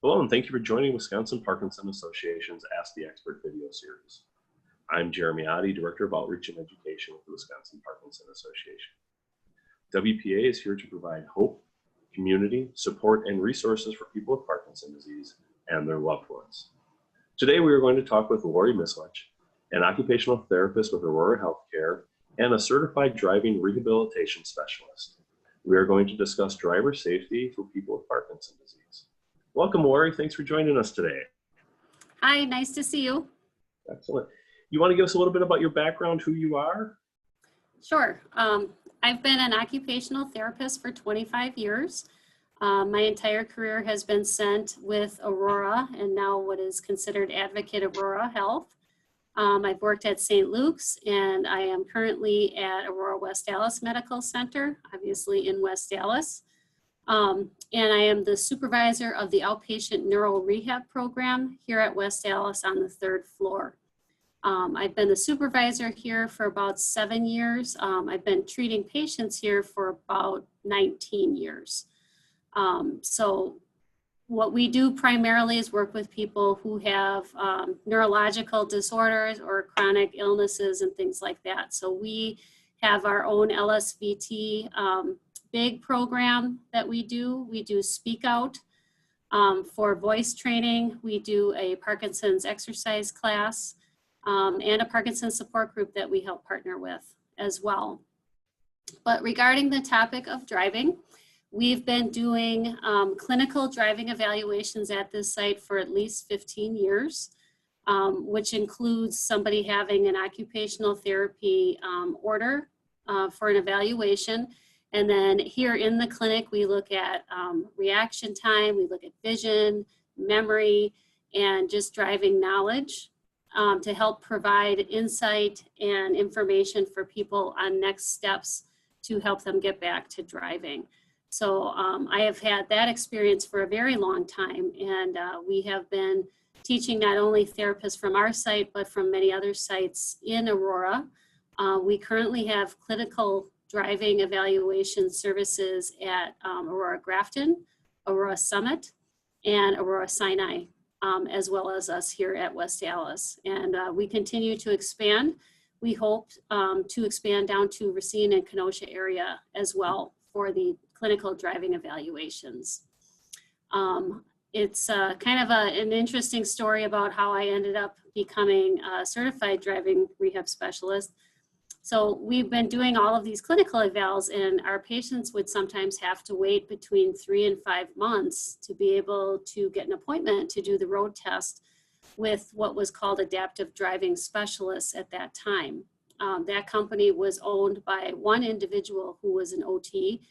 Hello, and thank you for joining Wisconsin Parkinson Association's Ask the Expert video series. I'm Jeremy Otte, Director of Outreach and Education with the Wisconsin Parkinson Association. WPA is here to provide hope, community, support, and resources for people with Parkinson's disease and their loved ones. Today, we are going to talk with Laurie Misslich, an occupational therapist with Aurora Healthcare and a certified driving rehabilitation specialist. We are going to discuss driver safety for people with Parkinson's disease. Welcome, Laurie. Thanks for joining us today. Hi, nice to see you. Excellent. You want to give us a little bit about your background, who you are? Sure. I've been an occupational therapist for 25 years. My entire career has been spent with Aurora and now what is considered Advocate Aurora Health. I've worked at St. Luke's and I am currently at Aurora West Allis Medical Center, obviously in West Allis. And I am the supervisor of the outpatient Neuro Rehab Program here at West Allis on the 3rd floor. I've been the supervisor here for about 7 years. I've been treating patients here for about 19 years. So what we do primarily is work with people who have neurological disorders or chronic illnesses and things like that. So we have our own Lsvt big program that we do. We do Speak Out for voice training. We do a Parkinson's exercise class and a Parkinson's support group that we help partner with as well. But regarding the topic of driving, we've been doing clinical driving evaluations at this site for at least 15 years, which includes somebody having an occupational therapy order for an evaluation. And then here in the clinic, we look at reaction time, we look at vision, memory, and just driving knowledge to help provide insight and information for people on next steps to help them get back to driving. So I have had that experience for a very long time, and we have been teaching not only therapists from our site, but from many other sites in Aurora. We currently have clinical driving evaluation services at Aurora Grafton, Aurora Summit, and Aurora Sinai, as well as us here at West Allis. And we continue to expand. We hope to expand down to Racine and Kenosha area as well for the clinical driving evaluations. It's kind of an interesting story about how I ended up becoming a certified driving rehab specialist. So we've been doing all of these clinical evals, and our patients would sometimes have to wait between 3 and 5 months to be able to get an appointment to do the road test with what was called adaptive driving specialists at that time. That company was owned by one individual who was an OT,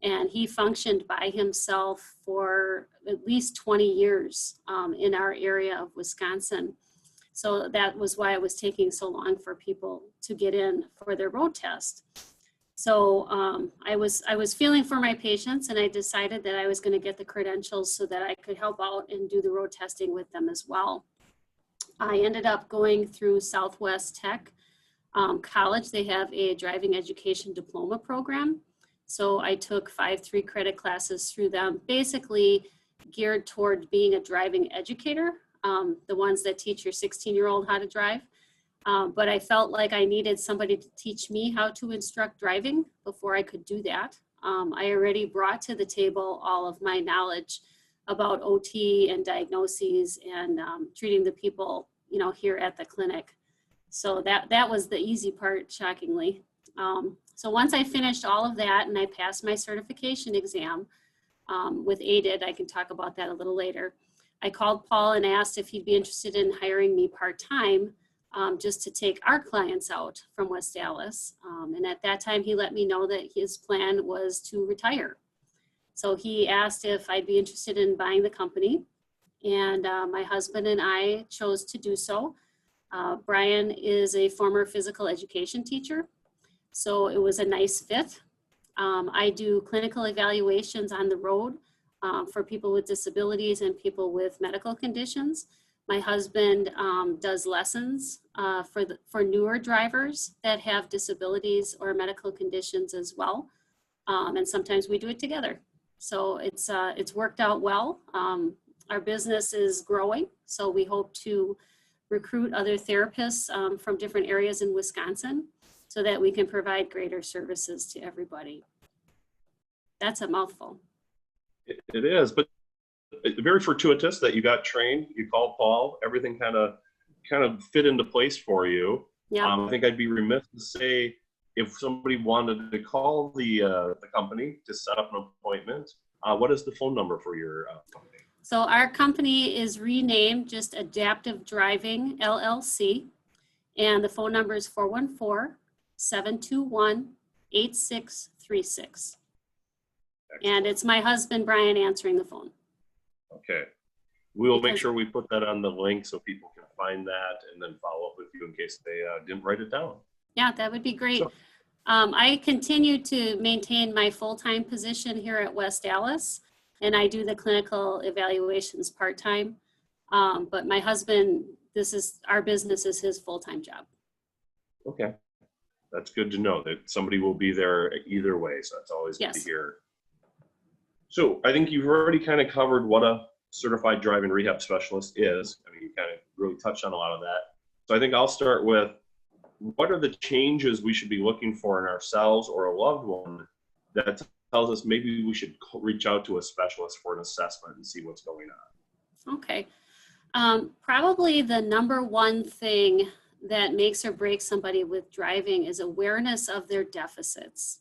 and he functioned by himself for at least 20 years in our area of Wisconsin. So that was why it was taking so long for people to get in for their road test. So I was feeling for my patients, and I decided that I was going to get the credentials so that I could help out and do the road testing with them as well. I ended up going through Southwest Tech College. They have a driving education diploma program. So I took 5 3-credit classes through them, basically geared toward being a driving educator, the ones that teach your 16-year-old how to drive. But I felt like I needed somebody to teach me how to instruct driving before I could do that. I already brought to the table all of my knowledge about OT and diagnoses and treating the people, here at the clinic. So that was the easy part, shockingly. So once I finished all of that and I passed my certification exam with AIDED, I can talk about that a little later, I called Paul and asked if he'd be interested in hiring me part-time just to take our clients out from West Allis. And at that time, he let me know that his plan was to retire. So he asked if I'd be interested in buying the company. And my husband and I chose to do so. Brian is a former physical education teacher, so it was a nice fit. I do clinical evaluations on the road for people with disabilities and people with medical conditions. My husband does lessons for newer drivers that have disabilities or medical conditions as well. And sometimes we do it together. So it's worked out well. Our business is growing, so we hope to recruit other therapists from different areas in Wisconsin so that we can provide greater services to everybody. That's a mouthful. It is, but very fortuitous that you got trained, you called Paul, everything kind of fit into place for you. Yeah. I think I'd be remiss to say, if somebody wanted to call the company to set up an appointment, what is the phone number for your company? So our company is renamed just Adaptive Driving LLC, and the phone number is 414-721-8636. And it's my husband, Brian, answering the phone. Okay. We will make sure we put that on the link so people can find that and then follow up with you in case they didn't write it down. Yeah, that would be great. So, I continue to maintain my full-time position here at West Allis, and I do the clinical evaluations part-time. But my husband, our business is his full-time job. okay. That's good to know that somebody will be there either way. So that's always good to hear. So I think you've already kind of covered what a certified driving rehab specialist is. I mean, you kind of really touched on a lot of that. So I think I'll start with, what are the changes we should be looking for in ourselves or a loved one that tells us maybe we should reach out to a specialist for an assessment and see what's going on? Okay. Probably the number one thing that makes or breaks somebody with driving is awareness of their deficits.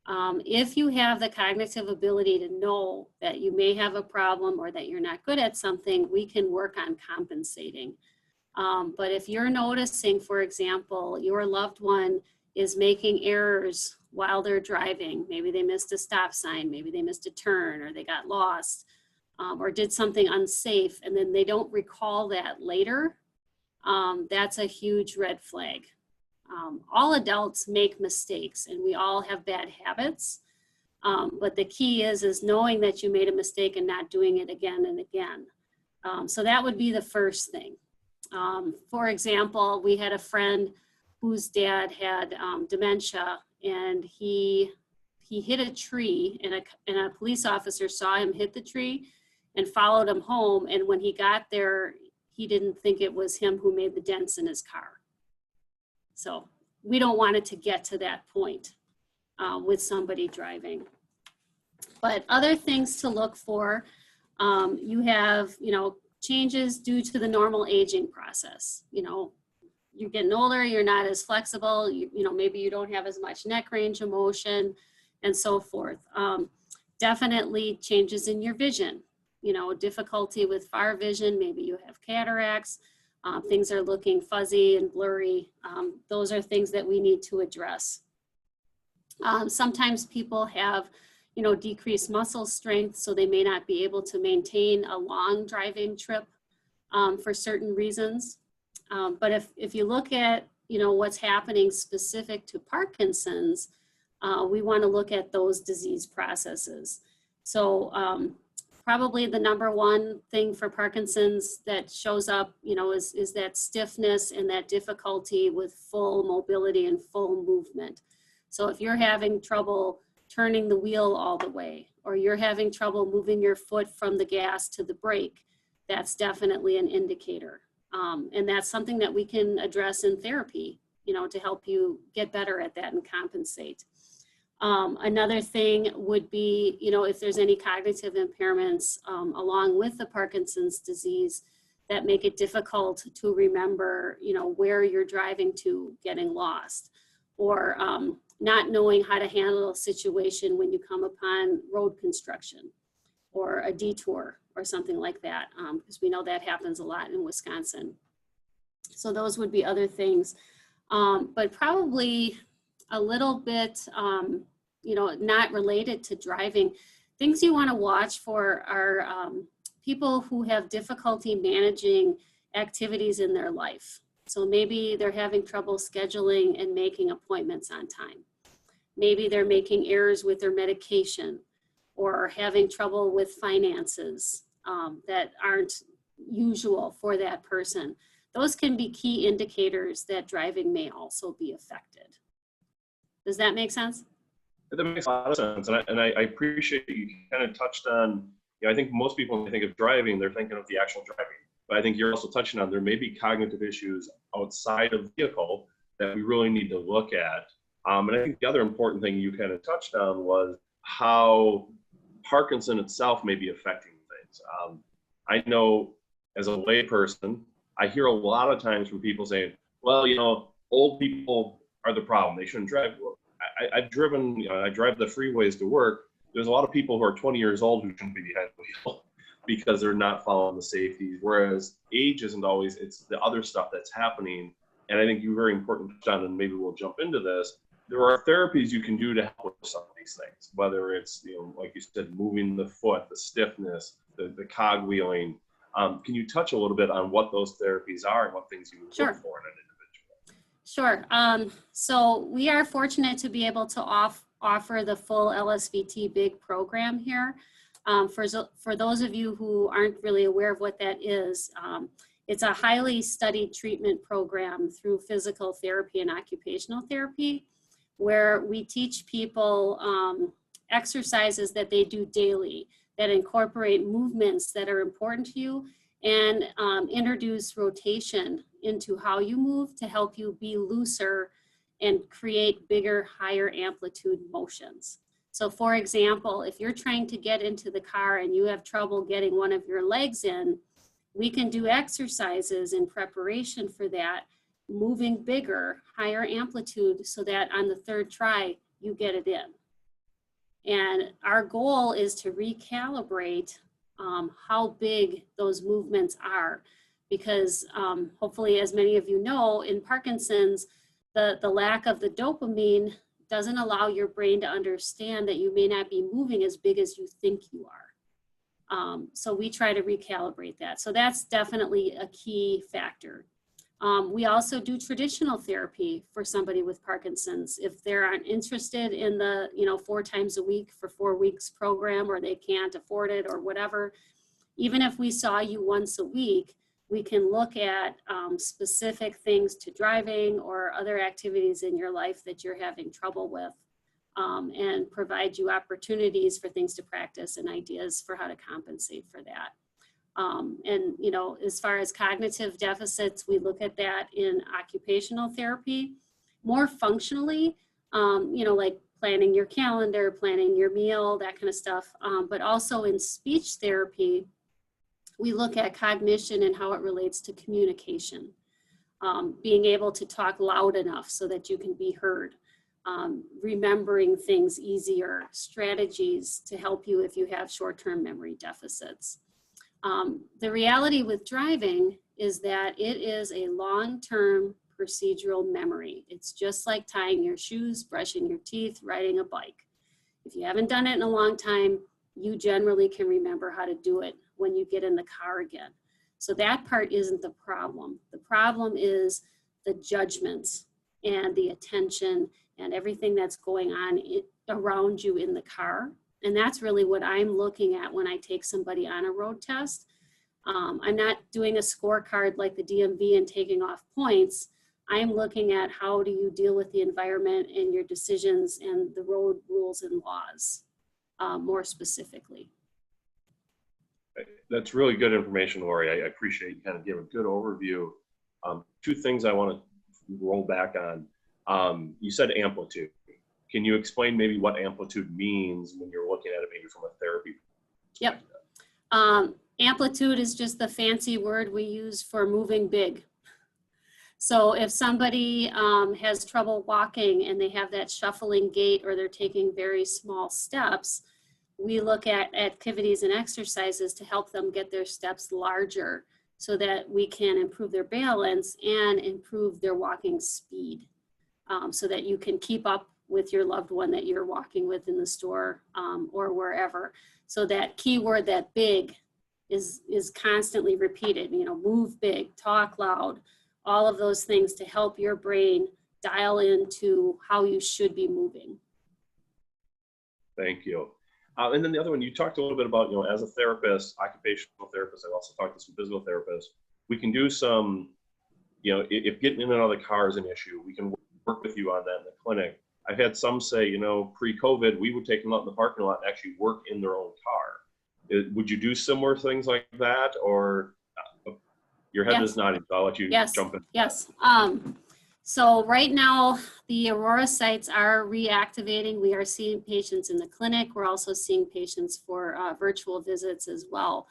If you have the cognitive ability to know that you may have a problem or that you're not good at something, we can work on compensating. But if you're noticing, for example, your loved one is making errors while they're driving, maybe they missed a stop sign, maybe they missed a turn, or they got lost, or did something unsafe, and then they don't recall that later, that's a huge red flag. All adults make mistakes, and we all have bad habits. But the key is knowing that you made a mistake and not doing it again and again. So that would be the first thing. For example, we had a friend whose dad had dementia, and he hit a tree, and a police officer saw him hit the tree and followed him home. And when he got there, he didn't think it was him who made the dents in his car. So we don't want it to get to that point with somebody driving. But other things to look for, you have, changes due to the normal aging process. You're getting older, you're not as flexible, maybe you don't have as much neck range of motion and so forth. Definitely changes in your vision, difficulty with far vision, maybe you have cataracts, things are looking fuzzy and blurry. Those are things that we need to address. Sometimes people have decreased muscle strength, so they may not be able to maintain a long driving trip for certain reasons. But if you look at, what's happening specific to Parkinson's, we want to look at those disease processes. So probably the number one thing for Parkinson's that shows up, is that stiffness and that difficulty with full mobility and full movement. So if you're having trouble turning the wheel all the way, or you're having trouble moving your foot from the gas to the brake, that's definitely an indicator. And that's something that we can address in therapy, to help you get better at that and compensate. Another thing would be, if there's any cognitive impairments along with the Parkinson's disease that make it difficult to remember, where you're driving to, getting lost, or not knowing how to handle a situation when you come upon road construction or a detour or something like that, because we know that happens a lot in Wisconsin. So those would be other things, but probably a little bit, not related to driving. Things you want to watch for are people who have difficulty managing activities in their life. So maybe they're having trouble scheduling and making appointments on time. Maybe they're making errors with their medication, or having trouble with finances that aren't usual for that person. Those can be key indicators that driving may also be affected. Does that make sense? That makes a lot of sense. And I appreciate that you kind of touched on, I think most people, when they think of driving, they're thinking of the actual driving. But I think you're also touching on there may be cognitive issues outside of the vehicle that we really need to look at. And I think the other important thing you kind of touched on was how Parkinson itself may be affecting things. I know as a layperson, I hear a lot of times from people saying, well, old people are the problem. They shouldn't drive. I've driven, I drive the freeways to work. There's a lot of people who are 20 years old who shouldn't be behind the wheel because they're not following the safety. Whereas age isn't always, it's the other stuff that's happening. And I think you're very important, John, and maybe we'll jump into this. There are therapies you can do to help with some of these things, whether it's, like you said, moving the foot, the stiffness, the cogwheeling. Can you touch a little bit on what those therapies are and what things you would Sure. look for in an individual? Sure. So we are fortunate to be able to offer the full Lsvt big program here. For those of you who aren't really aware of what that is, it's a highly studied treatment program through physical therapy and occupational therapy, where we teach people exercises that they do daily that incorporate movements that are important to you and introduce rotation into how you move to help you be looser and create bigger, higher amplitude motions. So for example, if you're trying to get into the car and you have trouble getting one of your legs in, we can do exercises in preparation for that, moving bigger, higher amplitude so that on the third try, you get it in. And our goal is to recalibrate how big those movements are, because hopefully, as many of you know, in Parkinson's, the lack of the dopamine doesn't allow your brain to understand that you may not be moving as big as you think you are. So we try to recalibrate that. So that's definitely a key factor. We also do traditional therapy for somebody with Parkinson's. If they're not interested in the 4 times a week for 4 weeks program, or they can't afford it or whatever, even if we saw you once a week, we can look at specific things to driving or other activities in your life that you're having trouble with, and provide you opportunities for things to practice and ideas for how to compensate for that. And as far as cognitive deficits, we look at that in occupational therapy, more functionally, like planning your calendar, planning your meal, that kind of stuff. But also in speech therapy, we look at cognition and how it relates to communication. Being able to talk loud enough so that you can be heard, remembering things easier, strategies to help you if you have short-term memory deficits. The reality with driving is that it is a long-term procedural memory. It's just like tying your shoes, brushing your teeth, riding a bike. If you haven't done it in a long time, you generally can remember how to do it when you get in the car again. So that part isn't the problem. The problem is the judgments and the attention and everything that's going on around you in the car. And that's really what I'm looking at when I take somebody on a road test. I'm not doing a scorecard like the DMV and taking off points. I'm looking at how do you deal with the environment and your decisions and the road rules and laws more specifically. That's really good information, Laurie. I appreciate you kind of gave a good overview. 2 things I want to roll back on. You said amplitude. Can you explain maybe what amplitude means when you're looking at it maybe from a therapy perspective? Yep. Amplitude is just the fancy word we use for moving big. So if somebody has trouble walking and they have that shuffling gait or they're taking very small steps, we look at activities and exercises to help them get their steps larger so that we can improve their balance and improve their walking speed, so that you can keep up with your loved one that you're walking with in the store or wherever. So that keyword, that big, is constantly repeated. Move big, talk loud, all of those things to help your brain dial into how you should be moving. Thank you. And then the other one, you talked a little bit about, as a therapist, occupational therapist, I've also talked to some physical therapists, we can do some, if getting in and out of the car is an issue, we can work with you on that in the clinic. I've had some say, pre-COVID, we would take them out in the parking lot and actually work in their own car. Would you do similar things like that, or your head Yes. is nodding, so I'll let you Yes. jump in. Yes. So right now, the Aurora sites are reactivating. We are seeing patients in the clinic. We're also seeing patients for virtual visits as well.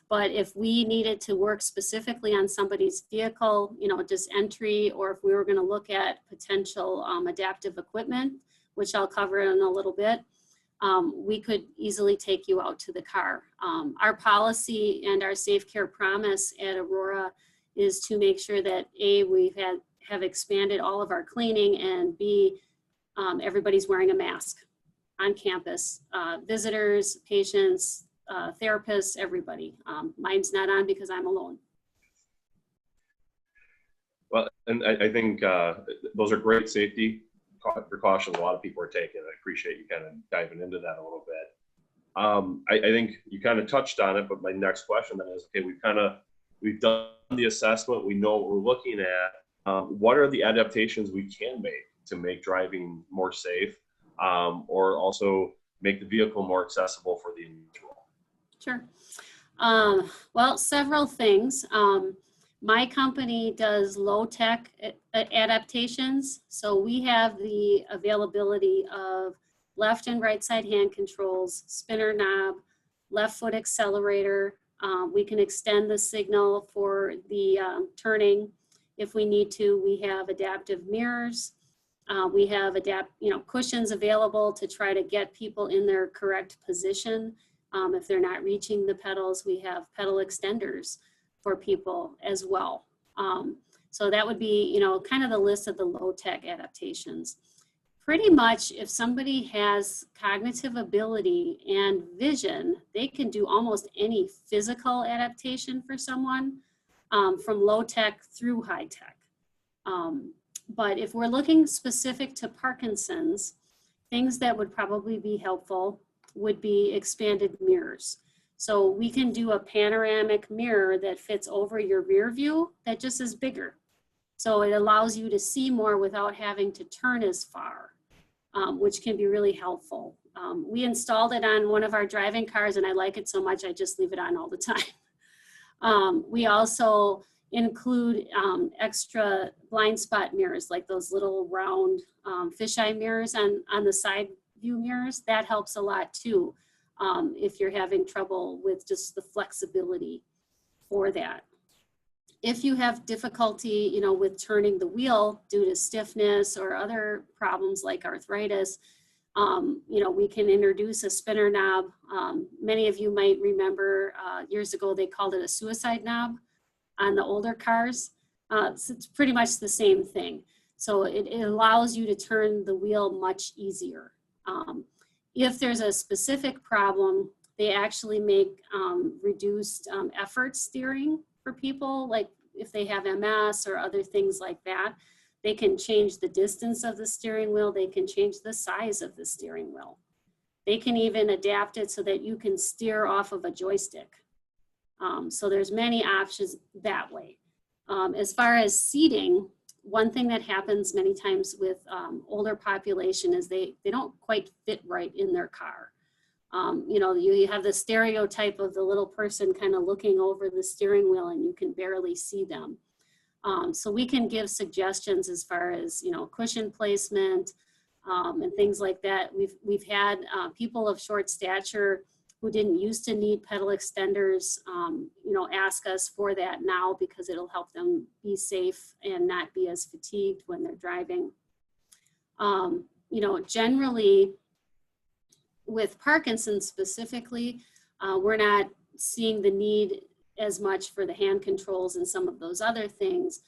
But if we needed to work specifically on somebody's vehicle, you know, just entry, or if we were going to look at potential adaptive equipment, which I'll cover in a little bit, we could easily take you out to the car. Our policy and our Safe Care promise at Aurora is to make sure that A, have expanded all of our cleaning, and B, everybody's wearing a mask on campus. Visitors, patients, therapists, everybody. Mine's not on because I'm alone. Well, and I think those are great safety precautions a lot of people are taking. I appreciate you kind of diving into that a little bit. I think you kind of touched on it, but my next question then is, okay, we've done the assessment, we know what we're looking at. What are the adaptations we can make to make driving more safe, or also make the vehicle more accessible for the individual? Sure. Well, several things. My company does low-tech adaptations. So we have the availability of left and right side hand controls, spinner knob, left foot accelerator. We can extend the signal for the turning if we need to. We have adaptive mirrors. We have cushions available to try to get people in their correct position. If they're not reaching the pedals, we have pedal extenders for people as well. So that would be, you know, kind of the list of the low-tech adaptations. Pretty much if somebody has cognitive ability and vision, they can do almost any physical adaptation for someone, from low-tech through high-tech. But if we're looking specific to Parkinson's, things that would probably be helpful would be expanded mirrors. So we can do a panoramic mirror that fits over your rear view that just is bigger. So it allows you to see more without having to turn as far, which can be really helpful. We installed it on one of our driving cars, and I like it so much I just leave it on all the time. We also include extra blind spot mirrors, like those little round fisheye mirrors on the side view mirrors. That helps a lot too, if you're having trouble with just the flexibility for that. If you have difficulty, you know, with turning the wheel due to stiffness or other problems like arthritis, you know, we can introduce a spinner knob. Many of you might remember years ago they called it a suicide knob on the older cars. So it's pretty much the same thing. So it allows you to turn the wheel much easier. If there's a specific problem, they actually make reduced effort steering for people, like if they have MS or other things like that. They can change the distance of the steering wheel. They can change the size of the steering wheel. They can even adapt it so that you can steer off of a joystick. So there's many options that way. As far as seating, one thing that happens many times with older population is they don't quite fit right in their car. You know, you have the stereotype of the little person kind of looking over the steering wheel and you can barely see them. So we can give suggestions as far as, you know, cushion placement and things like that. We've had people of short stature who didn't used to need pedal extenders, you know, ask us for that now because it'll help them be safe and not be as fatigued when they're driving. You know, generally with Parkinson's specifically, we're not seeing the need as much for the hand controls and some of those other things.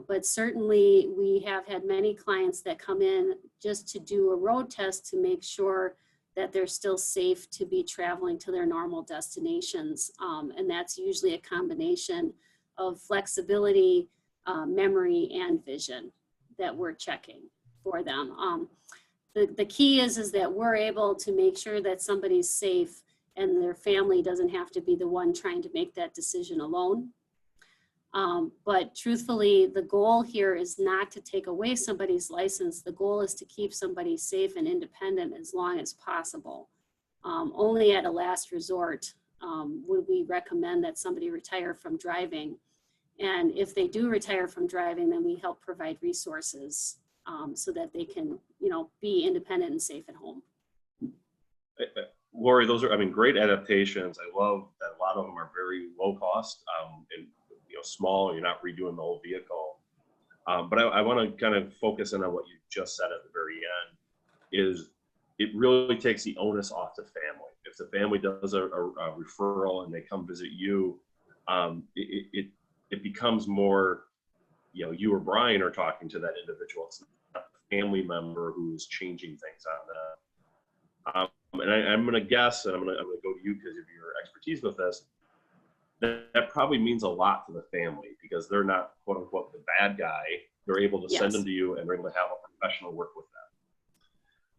But certainly we have had many clients that come in just to do a road test to make sure that they're still safe to be traveling to their normal destinations. And that's usually a combination of flexibility, memory, and vision that we're checking for them. The key is that we're able to make sure that somebody's safe and their family doesn't have to be the one trying to make that decision alone. But truthfully, the goal here is not to take away somebody's license. The goal is to keep somebody safe and independent as long as possible. Only at a last resort would we recommend that somebody retire from driving. And if they do retire from driving, then we help provide resources so that they can, be independent and safe at home. Laurie, those are, great adaptations. I love that a lot of them are very low cost and small. You're not redoing the whole vehicle. But I want to kind of focus in on what you just said at the very end. Is it really takes the onus off the family. If the family does a referral and they come visit you, it becomes more, you or Brian are talking to that individual. It's not a family member who's changing things on them. And I'm going to guess, and I'm going to go to you because of your expertise with this, that probably means a lot to the family because they're not, quote unquote, the bad guy. They're able to send them to you and they're able to have a professional work with them.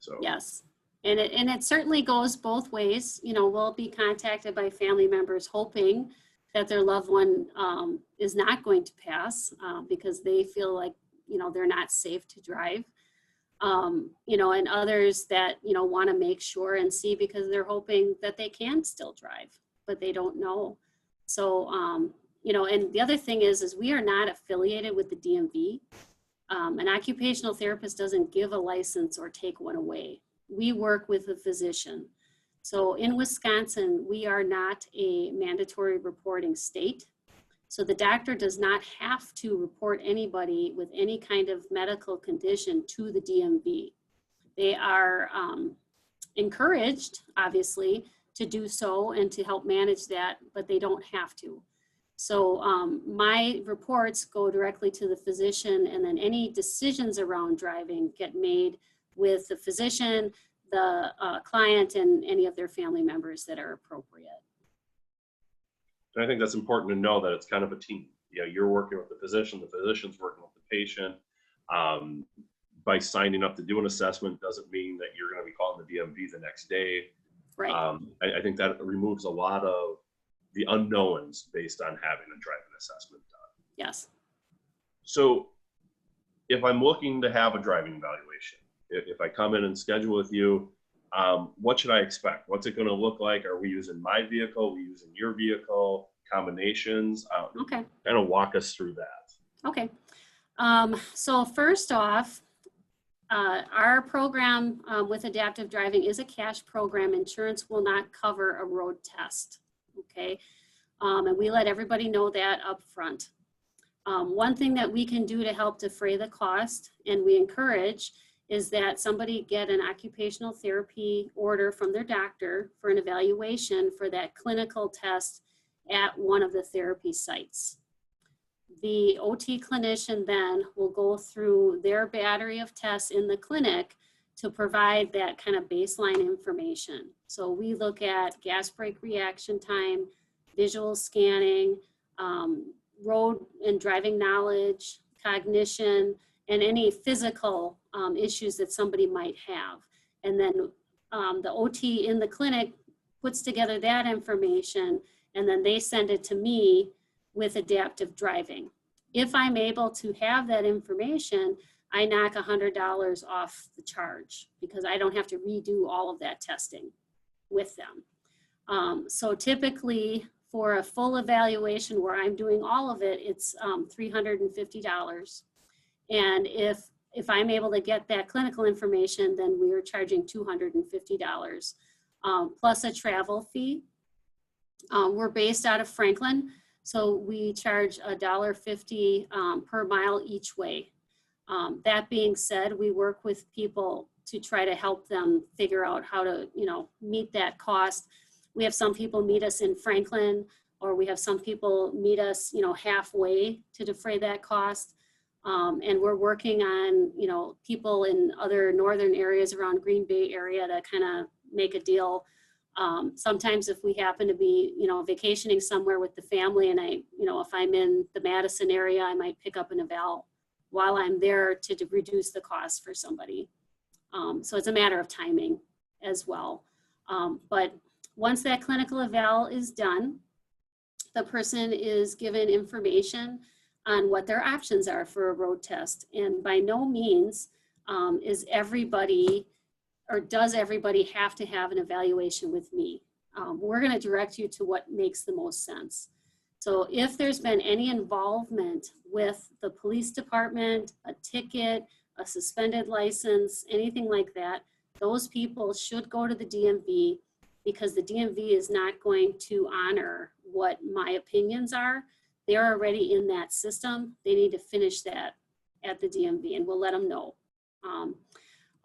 So yes, and it certainly goes both ways. We'll be contacted by family members hoping that their loved one is not going to pass because they feel like, they're not safe to drive. And others that, want to make sure and see because they're hoping that they can still drive, but they don't know. So, and the other thing is we are not affiliated with the DMV. An occupational therapist doesn't give a license or take one away. We work with a physician. So in Wisconsin, we are not a mandatory reporting state. So the doctor does not have to report anybody with any kind of medical condition to the DMV. They are encouraged, obviously, to do so and to help manage that, but they don't have to. So my reports go directly to the physician, and then any decisions around driving get made with the physician, the client, and any of their family members that are appropriate. And I think that's important to know that it's kind of a team. You're working with the physician's working with the patient. By signing up to do an assessment doesn't mean that you're going to be calling the DMV the next day. Right. I think that removes a lot of the unknowns based on having a driving assessment done. Yes. So if I'm looking to have a driving evaluation, if I come in and schedule with you, what should I expect? What's it going to look like? Are we using my vehicle? Are we using your vehicle? Combinations? Okay. Kind of walk us through that. Okay. So first off, our program with adaptive driving is a cash program. Insurance will not cover a road test. Okay. And we let everybody know that up front. One thing that we can do to help defray the cost, and we encourage, is that somebody get an occupational therapy order from their doctor for an evaluation for that clinical test at one of the therapy sites. The OT clinician then will go through their battery of tests in the clinic to provide that kind of baseline information. So we look at gas brake reaction time, visual scanning, road and driving knowledge, cognition, and any physical issues that somebody might have. And then the OT in the clinic puts together that information, and then they send it to me with adaptive driving. If I'm able to have that information, I knock $100 off the charge because I don't have to redo all of that testing with them. So typically for a full evaluation where I'm doing all of it, it's $350. And if I'm able to get that clinical information, then we are charging $250 plus a travel fee. We're based out of Franklin, so we charge $1.50 per mile each way. That being said, we work with people to try to help them figure out how to, meet that cost. We have some people meet us in Franklin, or we have some people meet us, halfway to defray that cost. And we're working on, people in other northern areas around Green Bay area to kind of make a deal. Sometimes if we happen to be, vacationing somewhere with the family, and if I'm in the Madison area, I might pick up an eval while I'm there to reduce the cost for somebody. So it's a matter of timing as well. But once that clinical eval is done, the person is given information on what their options are for a road test. And by no means is everybody or does everybody have to have an evaluation with me? We're going to direct you to what makes the most sense. So if there's been any involvement with the police department, a ticket, a suspended license, anything like that, those people should go to the DMV, because the DMV is not going to honor what my opinions are. They're already in that system. They need to finish that at the DMV, and we'll let them know.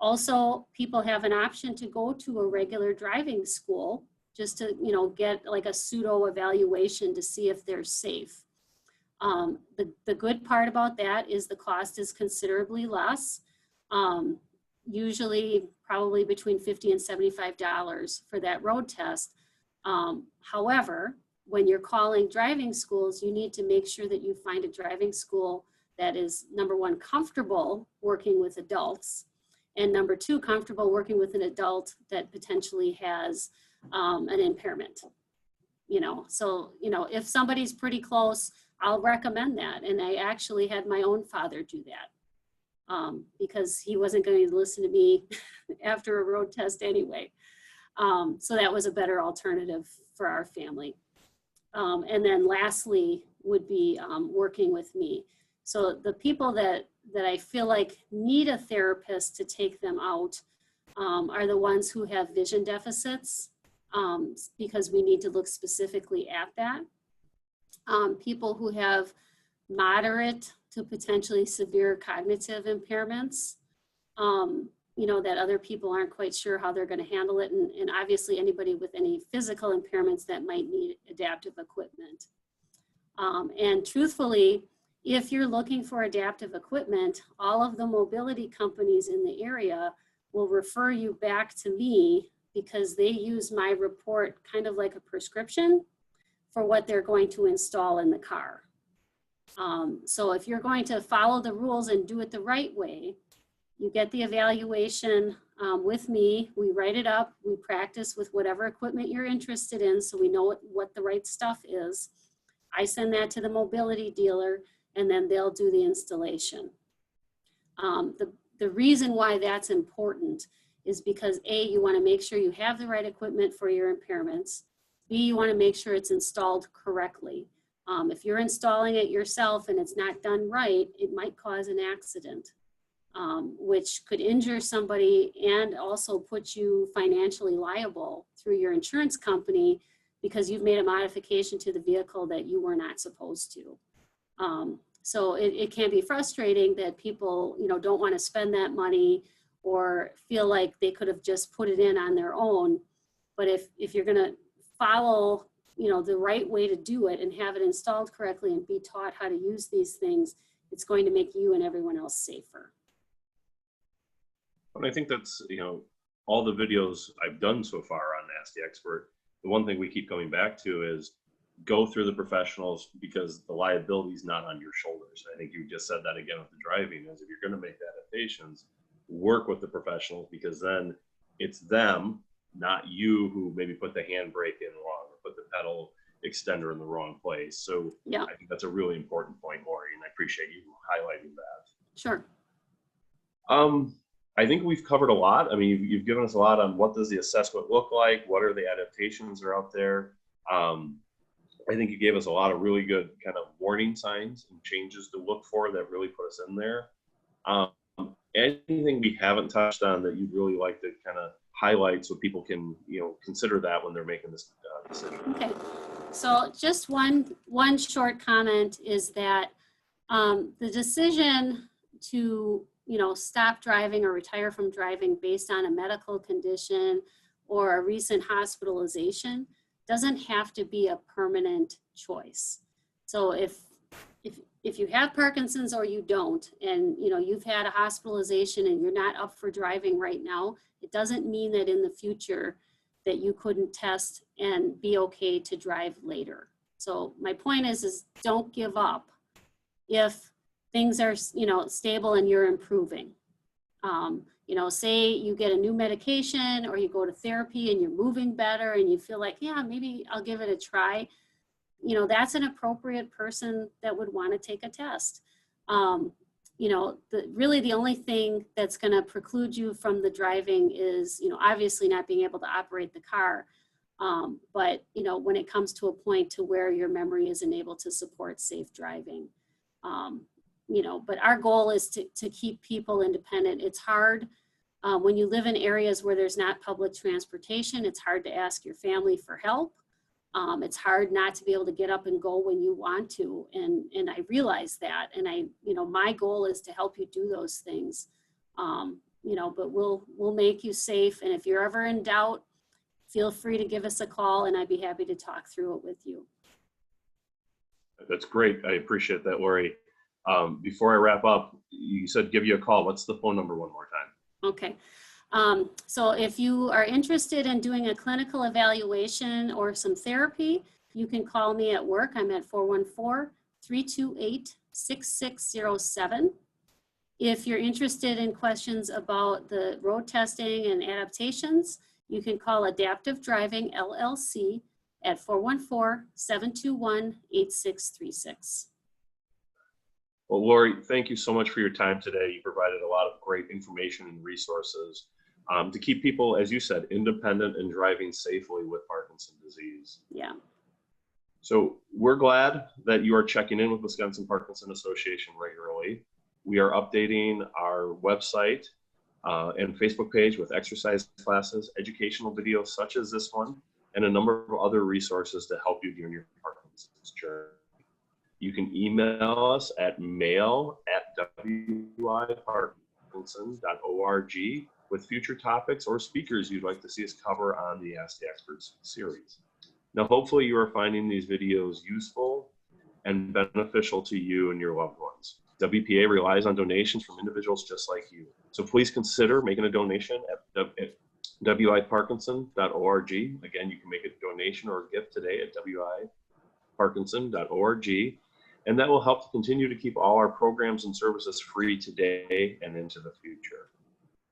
Also, people have an option to go to a regular driving school just to, get like a pseudo evaluation to see if they're safe. The good part about that is the cost is considerably less. Usually probably between $50 and $75 for that road test. However, when you're calling driving schools, you need to make sure that you find a driving school that is, number one, comfortable working with adults, and number two, comfortable working with an adult that potentially has an impairment. So if somebody's pretty close, I'll recommend that. And I actually had my own father do that because he wasn't going to listen to me after a road test anyway. So that was a better alternative for our family. And then lastly would be working with me. So the people that I feel like need a therapist to take them out are the ones who have vision deficits, because we need to look specifically at that. People who have moderate to potentially severe cognitive impairments, that other people aren't quite sure how they're going to handle it. And obviously anybody with any physical impairments that might need adaptive equipment. And truthfully, if you're looking for adaptive equipment, all of the mobility companies in the area will refer you back to me, because they use my report kind of like a prescription for what they're going to install in the car. So if you're going to follow the rules and do it the right way, you get the evaluation with me, we write it up, we practice with whatever equipment you're interested in so we know what the right stuff is. I send that to the mobility dealer, and then they'll do the installation. The reason why that's important is because A, you want to make sure you have the right equipment for your impairments. B, you want to make sure it's installed correctly. If you're installing it yourself and it's not done right, it might cause an accident, which could injure somebody and also put you financially liable through your insurance company because you've made a modification to the vehicle that you were not supposed to. So it can be frustrating that people, don't want to spend that money or feel like they could have just put it in on their own. But if you're going to follow, the right way to do it and have it installed correctly and be taught how to use these things, it's going to make you and everyone else safer. And I think that's, all the videos I've done so far on Ask the Expert, the one thing we keep coming back to is go through the professionals, because the liability is not on your shoulders. I think you just said that again with the driving, is if you're going to make adaptations, work with the professionals, because then it's them, not you, who maybe put the handbrake in wrong or put the pedal extender in the wrong place. So yeah, I think that's a really important point, Laurie, and I appreciate you highlighting that. Sure. I think we've covered a lot. I mean, you've given us a lot on what does the assessment look like, what are the adaptations that are out there. I think you gave us a lot of really good kind of warning signs and changes to look for that really put us in there. Anything we haven't touched on that you'd really like to kind of highlight so people can, consider that when they're making this decision? Okay, so just one short comment is that the decision to stop driving or retire from driving based on a medical condition or a recent hospitalization doesn't have to be a permanent choice. So if you have Parkinson's or you don't, and you've had a hospitalization and you're not up for driving right now, it doesn't mean that in the future that you couldn't test and be okay to drive later. So my point is don't give up if things are stable and you're improving. Say you get a new medication or you go to therapy and you're moving better and you feel like, yeah, maybe I'll give it a try. That's an appropriate person that would want to take a test. really the only thing that's going to preclude you from the driving is, obviously not being able to operate the car. But, when it comes to a point to where your memory isn't able to support safe driving, but our goal is to keep people independent. It's hard when you live in areas where there's not public transportation. It's hard to ask your family for help. It's hard not to be able to get up and go when you want to. And I realize that. And my goal is to help you do those things, but we'll make you safe. And if you're ever in doubt, feel free to give us a call and I'd be happy to talk through it with you. That's great. I appreciate that, Laurie. Before I wrap up, you said give you a call. What's the phone number one more time? Okay. So if you are interested in doing a clinical evaluation or some therapy, you can call me at work. I'm at 414-328-6607. If you're interested in questions about the road testing and adaptations, you can call Adaptive Driving LLC at 414-721-8636. Well, Laurie, thank you so much for your time today. You provided a lot of great information and resources to keep people, as you said, independent and driving safely with Parkinson's disease. Yeah. So we're glad that you are checking in with Wisconsin Parkinson Association regularly. We are updating our website and Facebook page with exercise classes, educational videos such as this one, and a number of other resources to help you during your Parkinson's journey. You can email us at mail@wiparkinson.org with future topics or speakers you'd like to see us cover on the Ask the Experts series. Now, hopefully you are finding these videos useful and beneficial to you and your loved ones. WPA relies on donations from individuals just like you. So please consider making a donation at wiparkinson.org. Again, you can make a donation or a gift today at wiparkinson.org. And that will help to continue to keep all our programs and services free today and into the future.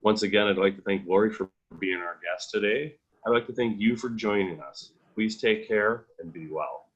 Once again, I'd like to thank Laurie for being our guest today. I'd like to thank you for joining us. Please take care and be well.